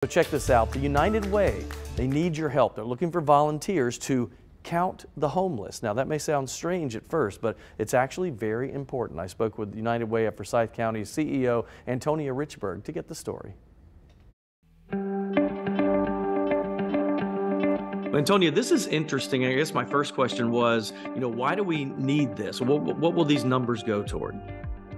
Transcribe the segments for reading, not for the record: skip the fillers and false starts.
So check this out, the United Way, they need your help. They're looking for volunteers to count the homeless. Now that may sound strange at first, but it's actually very important. I spoke with United Way of Forsyth County's CEO, Antonia Richburg, to get the story. Antonia, this is interesting. I guess my first question was, why do we need this? What will these numbers go toward?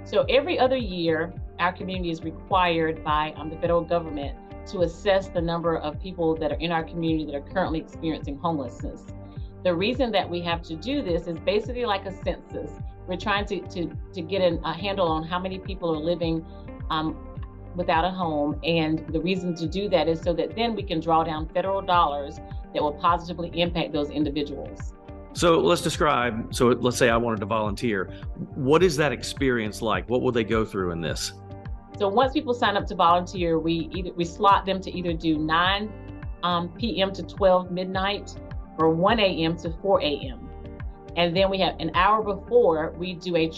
So every other year, our community is required by the federal government to assess the number of people that are in our community that are currently experiencing homelessness. The reason that we have to do this is basically like a census. We're trying to get a handle on how many people are living without a home. And the reason to do that is so that then we can draw down federal dollars that will positively impact those individuals. So let's describe, let's say I wanted to volunteer. What is that experience like? What will they go through in this? So once people sign up to volunteer, we slot them to either do 9 p.m. to 12 midnight or 1 a.m. to 4 a.m. And then we have an hour before we do a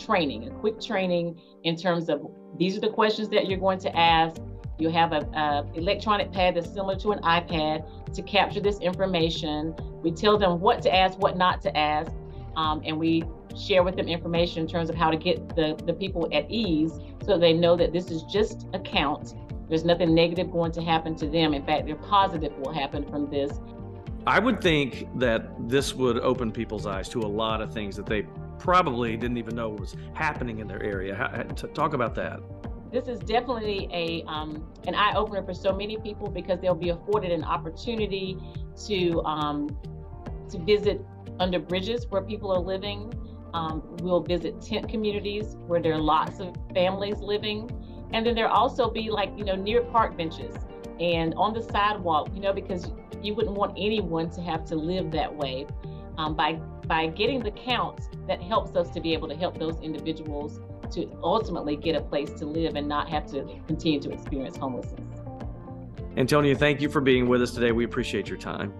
quick training in terms of these are the questions that you're going to ask. You have an electronic pad that's similar to an iPad to capture this information. We tell them what to ask, what not to ask, and we share with them information in terms of how to get the people at ease so they know that this is just a count. There's nothing negative going to happen to them. In fact, their positive will happen from this. I would think that this would open people's eyes to a lot of things that they probably didn't even know was happening in their area. Talk about that. This is definitely an eye-opener for so many people because they'll be afforded an opportunity to visit under bridges where people are living. We'll visit tent communities where there are lots of families living. And then there'll also be near park benches and on the sidewalk, because you wouldn't want anyone to have to live that way. By getting the counts, that helps us to be able to help those individuals to ultimately get a place to live and not have to continue to experience homelessness. Antonia, thank you for being with us today. We appreciate your time.